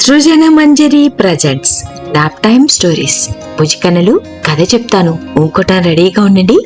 సృజన మంజరి presents nap time stories. పుజికన్నలు కథ చెప్తాను, ఊకోటం రెడీగా ఉండండి.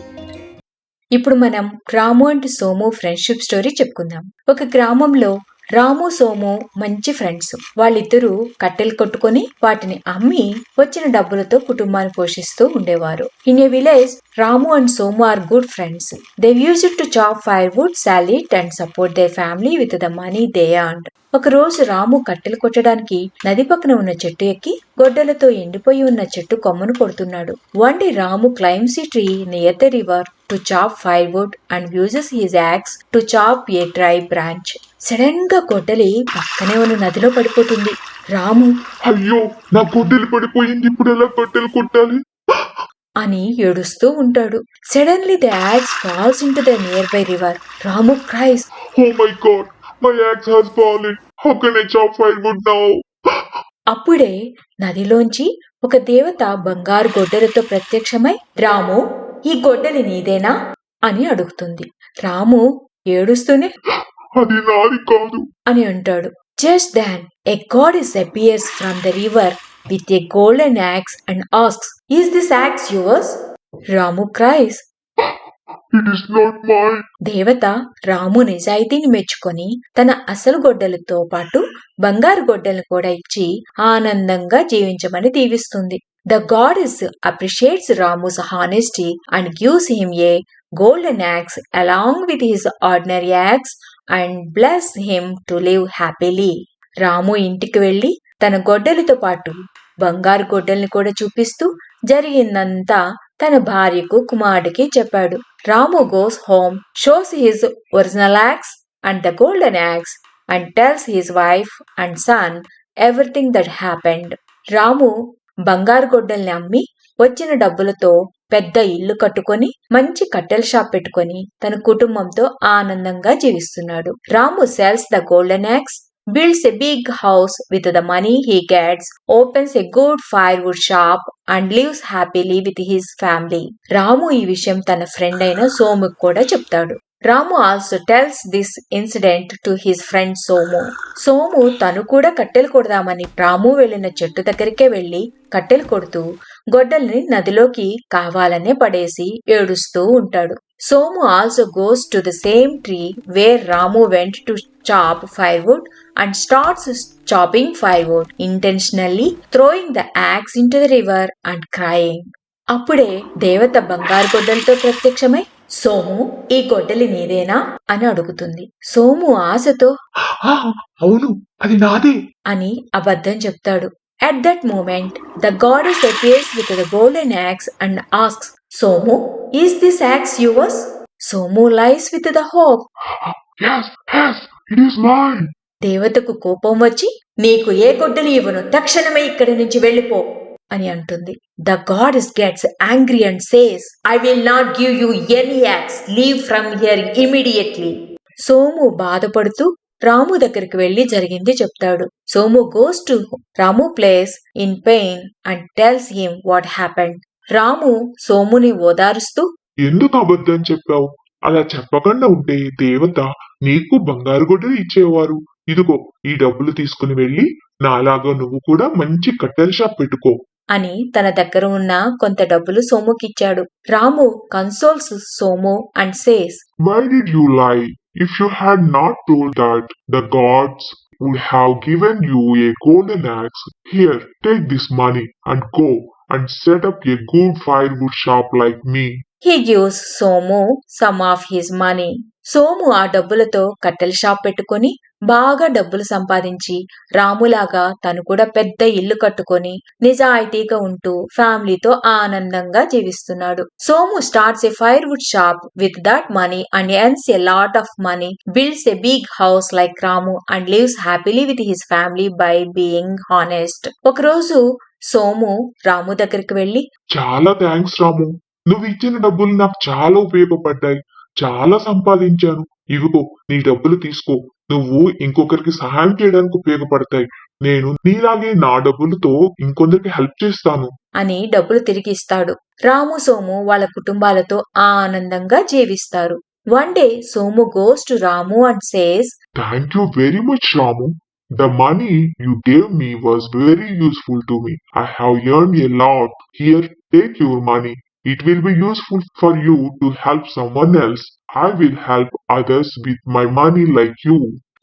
ఇప్పుడు మనం రాము అండ్ సోము ఫ్రెండ్షిప్ స్టోరీ చెప్పుకుందాం. ఒక గ్రామంలో రాము సోము మంచి ఫ్రెండ్స్. వాళ్ళిద్దరూ కట్టెలు కొట్టుకుని వాటిని అమ్మి వచ్చిన డబ్బులతో కుటుంబాన్ని పోషిస్తూ ఉండేవారు. In a village, Ramu and Somu are good friends. They used to chop firewood, sell it and support their family with the money they earned. ఒక రోజు రాము కట్టెలు కొట్టడానికి నది పక్కన ఉన్న చెట్టు ఎక్కి గొడ్డలతో ఎండిపోయి ఉన్న చెట్టు కొమ్మను కొడుతున్నాడు. One day Ramu climbs a tree near the river to chop firewood and uses his axe to chop a dry branch. Sudden గా గొడ్డలి పక్కనే ఉన్న నదిలో పడిపోతుంది. రాము అయ్యో, నా గొడ్డలి పడిపోయింది, ఇప్పుడు ఎలా గొడ్డలు కొట్టాలి అని ఏడుస్తూ ఉంటాడు. Suddenly the axe falls into the nearby river. Ramu cries, oh my God, my axe has fallen, how can I chop firewood now? అప్పుడే నదిలోంచి ఒక దేవత బంగారు గొడ్డలితో ప్రత్యక్షమై, రాము, ఈ గొడ్డలి నీదేనా అని అడుగుతుంది. రాము ఏడుస్తూనే అది నాది కాదు అని అంటాడు. Just than a goddess appears from the river with a golden axe and asks, "Is this axe yours?" Ramu cries, it is not mine. దేవత రాము నిజాయితీని మెచ్చుకొని తన అసలు గొడ్డలతో పాటు బంగారు గొడ్డలను కూడా ఇచ్చి ఆనందంగా జీవించమని దీవిస్తుంది. The goddess appreciates Ramu's honesty and gives him a golden axe along with his ordinary axe and bless him to live happily. రాము ఇంటికి వెళ్లి తన గొడ్డలితో పాటు బంగారు గొడ్డల్ని కూడా చూపిస్తూ జరిగిందంతా తన భార్యకు కుమారుడికి చెప్పాడు. Ramu goes home, shows his original axe and the golden axe and tells his wife and son everything that happened. Ramu బంగారు గొడ్డల్ని అమ్మి వచ్చిన డబ్బులతో పెద్ద ఇల్లు కట్టుకొని మంచి కట్టెల షాప్ పెట్టుకొని తన కుటుంబంతో ఆనందంగా జీవిస్తున్నాడు. Ramu sells the golden axe, builds a big house with the money he gets, opens a good firewood shop and lives happily with his family. Ramu ఈ విషయం తన ఫ్రెండ్ అయిన సోముకు కూడా చెప్తాడు. Ramu also tells this incident to his friend Somu. Somu తను కూడా కట్టెలు కొడదామని రాము వెళ్లిన చెట్టు దగ్గరికే వెళ్లి కట్టెలు కొడుతూ గొడ్డల్ని నదిలోకి కావాలనే పడేసి ఏడుస్తూ ఉంటాడు. Somu also goes to the same tree where Ramu went to chop firewood and starts chopping firewood, intentionally throwing the axe into the river and crying. అప్పుడే దేవత బంగారు గొడ్డలతో ప్రత్యక్షమై, సోము, ఈ గొడ్డలి నీదేనా అని అడుగుతుంది. సోము ఆశతో అవును, అది నాదే అని అబద్ధం చెప్తాడు. At that moment, the goddess appears with the golden axe and asks, Somu, is this axe yours? Somu lies with the hope. Yes, yes, it is mine. దేవతకు కోపం వచ్చి, నీకు ఏ గొడ్డలి ఇవ్వను, తక్షణమే ఇక్కడి నుంచి వెళ్ళిపో అని అంటుంది. The goddess gets angry and says, I will not give you any axe, leave from here immediately. Somu బాధపడుతూ రాము దగ్గరికి వెళ్లి జరిగింది చెప్తాడు. Somu goes to Ramu place in pain and tells him what happened. Ramu సోముని ఓదారుస్తూ, ఎందుకు అబద్ధం చెప్పావు? అలా చెప్పకుండా ఉంటే దేవత నీకు బంగారు గొడ్డలి ఇచ్చేవారు. ఇదిగో, ఈ డబ్బులు తీసుకుని వెళ్ళి నాలాగా నువ్వు కూడా మంచి కట్టెల షాప్ పెట్టుకో అని తన దగ్గర ఉన్న కొంత డబ్బులు సోముకిచ్చాడు. Ramu consoles Somu and says, Why did you lie? If you had not told that, the gods would have given you a golden axe. Here, take this money and go and set up a good firewood shop like me. He gives Somu some of his money. Somu ఆ డబ్బులతో కట్టెల shop పెట్టుకొని బాగా డబ్బులు సంపాదించి రాములాగా తను కూడా పెద్ద ఇల్లు కట్టుకొని నిజాయితీగా ఉంటూ ఫ్యామిలీతో ఆనందంగా జీవిస్తున్నాడు. Somu starts a firewood shop with that money and earns a lot of money, builds a big house like Ramu and lives happily with his family by being honest. ఒకరోజు సోము రాము దగ్గరికి వెళ్లి, చాలా థ్యాంక్స్ రాము, నువ్వు ఇచ్చిన డబ్బులు నాకు చాలా ఉపయోగపడ్డాయి, చాలా సంపాదించాను. ఇవిగో, నీ డబ్బులు తీసుకో, నువ్వు ఇంకొకరికి సహాయం చేయడానికి ఉపయోగపడతాయి. నేను నీలాగే నా డబ్బులతో ఇంకొందరికి హెల్ప్ చేస్తాను అని డబ్బులు తిరిగిస్తాడు. రాము సోము వాళ్ళ కుటుంబాలతో ఆనందంగా జీవిస్తారు. One day Somu goes to Ramu and says, thank you very much Ramu, The money you gave me was very useful to me. I have earned a lot. Here, take your money. It will be useful for you to help someone else. I will help others with my money like you.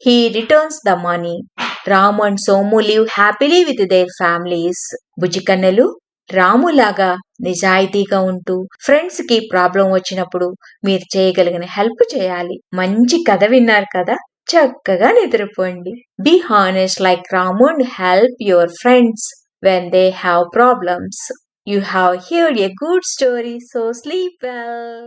He returns the money. Ramu and Somu live happily with their families. బుజ్జికన్నెలు రాములాగా నిజాయితీగా ఉంటూ friends కి problem వచ్చినప్పుడు మీరు చేయగలిగిన help చేయాలి. మంచి కథ విన్నారు కదా, చక్కగా నిద్రపోండి. Be honest like Ramu and help your friends when they have problems. You have heard a good story, so sleep well.